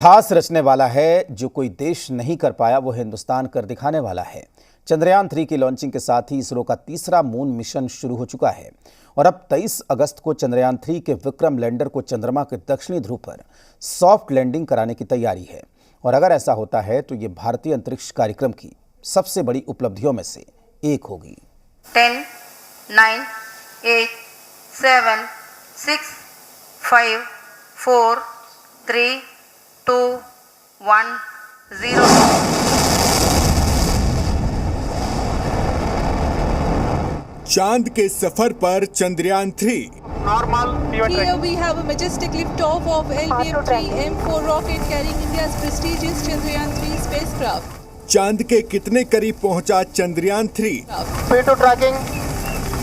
इतिहास रचने वाला है। जो कोई देश नहीं कर पाया वो हिंदुस्तान कर दिखाने वाला है। चंद्रयान 3 की लॉन्चिंग के साथ ही इसरो का तीसरा मून मिशन शुरू हो चुका है और अब 23 अगस्त को चंद्रयान 3 के विक्रम लैंडर को चंद्रमा के दक्षिणी ध्रुव पर सॉफ्ट लैंडिंग कराने की तैयारी है। और अगर ऐसा होता है तो ये भारतीय अंतरिक्ष कार्यक्रम की सबसे बड़ी उपलब्धियों में से एक होगी। 10, 9, 8, 7, 6, 5, 4, 3, 2, 1, 0. चांद के सफर पर Chandrayaan 3। Here we have a majestic liftoff of LVM-3 M4 rocket carrying India's prestigious Chandrayaan 3 spacecraft. चांद के कितने करीब पहुंचा चंद्रयान 3?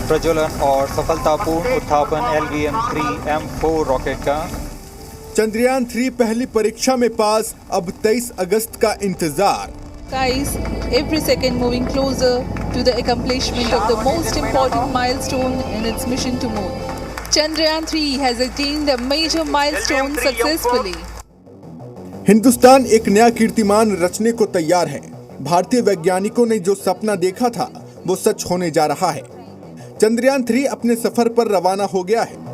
प्रज्वलन और सफलतापूर्ण उत्थापन LVM-3 M4 रॉकेट का। चंद्रयान 3 पहली परीक्षा में पास, अब 23 अगस्त का इंतजार। Guys, every second moving closer to the accomplishment of the most important milestone in its mission to moon. Chandrayaan 3 has attained a major milestone successfully. Hindustan एक नया कीर्तिमान रचने को तैयार है। भारतीय वैज्ञानिकों ने जो सपना देखा था वो सच होने जा रहा है। चंद्रयान 3 अपने सफर पर रवाना हो गया है।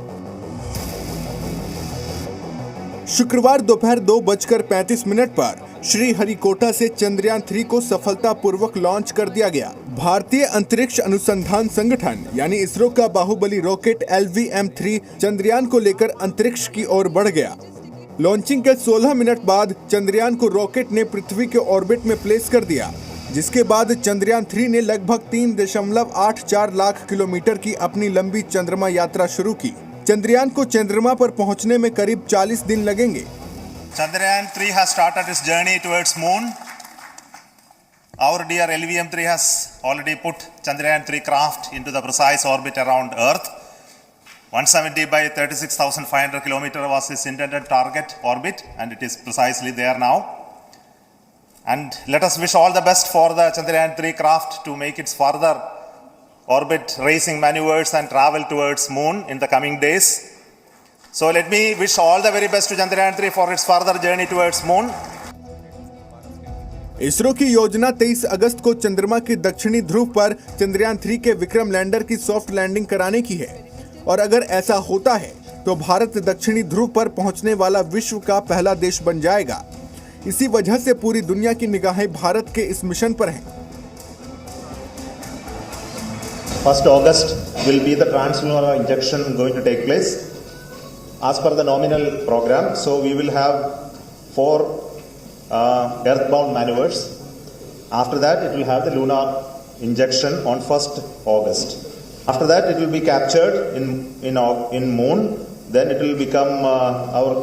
शुक्रवार दोपहर 2:35 पर श्रीहरिकोटा से चंद्रयान 3 को सफलतापूर्वक लॉन्च कर दिया गया। भारतीय अंतरिक्ष अनुसंधान संगठन यानी इसरो का बाहुबली रॉकेट LVM-3 चंद्रयान को लेकर अंतरिक्ष की ओर बढ़ गया। लॉन्चिंग के 16 मिनट बाद चंद्रयान को रॉकेट ने पृथ्वी के ऑर्बिट में प्लेस कर दिया, जिसके बाद चंद्रयान 3 ने लगभग 3.84 लाख किलोमीटर की अपनी लंबी चंद्रमा यात्रा शुरू की। चंद्रयान को चंद्रमा पर पहुंचने में करीब 40 दिन लगेंगे। Chandrayaan 3 has started its journey towards moon. Our dear LVM-3 has already put Chandrayaan 3 craft into the precise orbit around Earth. 170 by 36,500 kilometer was its intended target orbit, and it is precisely there now. And let us wish all the best for the Chandrayaan 3 craft to make its further orbit racing maneuvers and travel towards moon in the coming days. So let me wish all the very best to Chandrayaan 3 for its further journey towards moon. ISRO की योजना 23 अगस्त को चंद्रमा के दक्षिणी ध्रुव पर चंद्रयान 3 के Vikram lander की soft landing कराने की है। और अगर ऐसा होता है तो भारत दक्षिणी ध्रुव पर पहुंचने वाला विश्व का पहला देश बन जाएगा। इसी वजह से पूरी दुनिया की निगाहें भारत के इस मिशन पर हैं। 1st August will be the translunar injection going to take place as per the nominal program. So we will have 4 earthbound maneuvers. After that it will have the lunar injection on 1st August. After that it will be captured in moon. Then it will become our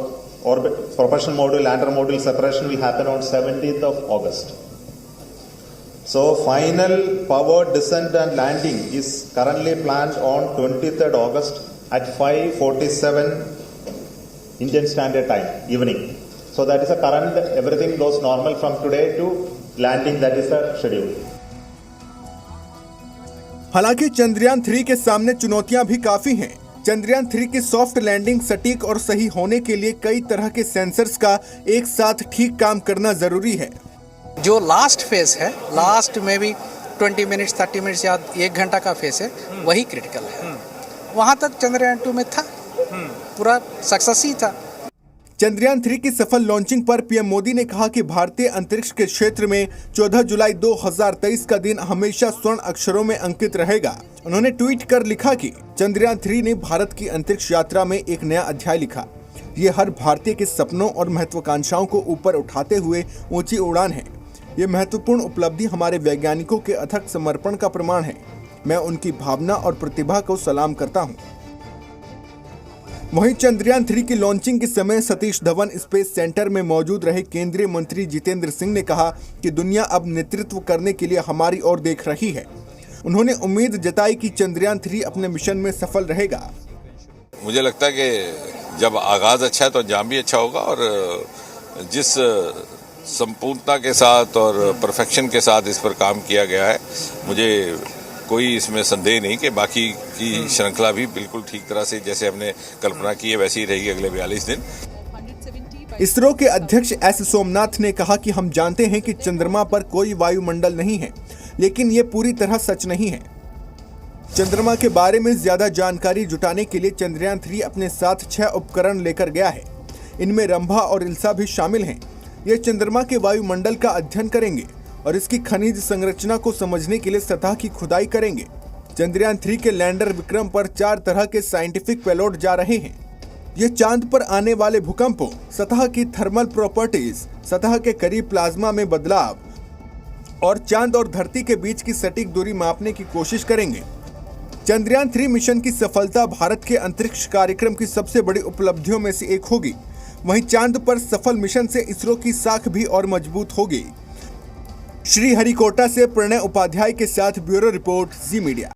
orbit propulsion module, lander module separation will happen on 17th of August. So final powered descent and landing is currently planned on 23rd August at 5:47 Indian Standard Time evening. So that is a current, everything goes normal from today to landing, that is the schedule. हालांकि चंद्रयान 3 के सामने चुनौतियां भी काफी हैं। चंद्रयान 3 की soft landing सटीक और सही होने के लिए कई तरह के सेंसर्स का एक साथ ठीक काम करना जरूरी है। जो लास्ट फेज है, लास्ट में भी 20 मिनट्स 30 मिनट्स या 1 घंटा का फेज है, वही क्रिटिकल है। वहां तक चंद्रयान 2 में था, पूरा सक्सेस ही था। चंद्रयान 3 की सफल लॉन्चिंग पर पीएम मोदी ने कहा कि भारतीय अंतरिक्ष के क्षेत्र में 14 जुलाई 2023 का दिन हमेशा स्वर्ण अक्षरों में अंकित रहेगा। उन्होंने ट्वीट कर लिखा कि चंद्रयान 3 ने भारत की अंतरिक्ष यात्रा में एक नया अध्याय लिखा। ये हर भारतीय के सपनों और महत्वाकांक्षाओं को ऊपर उठाते हुए ऊंची उड़ान है। ये महत्वपूर्ण उपलब्धि हमारे वैज्ञानिकों के अथक समर्पण का प्रमाण है। मैं उनकी भावना और प्रतिभा को सलाम करता हूं। वहीं चंद्रयान 3 की लॉन्चिंग के समय सतीश धवन स्पेस सेंटर में मौजूद रहे केंद्रीय मंत्री जितेंद्र सिंह ने कहा कि दुनिया अब नेतृत्व करने के लिए हमारी ओर देख रही है। उन्होंने उम्मीद जताई कि चंद्रयान 3 अपने मिशन में सफल रहेगा। मुझे लगता है कि जब आगाज अच्छा है तो अंजाम भी अच्छा होगा, और जिस संपूर्णता के साथ और परफेक्शन के साथ इस पर काम किया गया है, मुझे कोई इसमें संदेह नहीं कि बाकी की श्रृंखला भी बिल्कुल ठीक तरह से जैसे हमने कल्पना की है वैसी ही रहेगी अगले 42 दिन। इसरो के अध्यक्ष एस सोमनाथ ने कहा कि हम जानते हैं कि चंद्रमा पर कोई वायुमंडल नहीं है, लेकिन ये पूरी तरह सच नहीं है। चंद्रमा के बारे में ज्यादा जानकारी जुटाने के लिए चंद्रयान 3 अपने साथ 6 उपकरण लेकर गया है। इनमें रंभा और इल्सा भी शामिल हैं। ये चंद्रमा के वायुमंडल का अध्ययन करेंगे और इसकी खनिज संरचना को समझने के लिए सतह की खुदाई करेंगे। चंद्रयान 3 के लैंडर विक्रम पर 4 तरह के साइंटिफिक पेलोड जा रहे हैं। ये चांद पर आने वाले भूकंपों, सतह की थर्मल प्रॉपर्टीज, सतह के करीब प्लाज्मा में बदलाव और चांद और धरती के बीच की सटीक दूरी मापने की कोशिश करेंगे। चंद्रयान 3 मिशन की सफलता भारत के अंतरिक्ष कार्यक्रम की सबसे बड़ी उपलब्धियों में से एक होगी। वहीं चांद पर सफल मिशन से इसरो की साख भी और मजबूत होगी। श्रीहरिकोटा से प्रणय उपाध्याय के साथ ब्यूरो रिपोर्ट, जी मीडिया।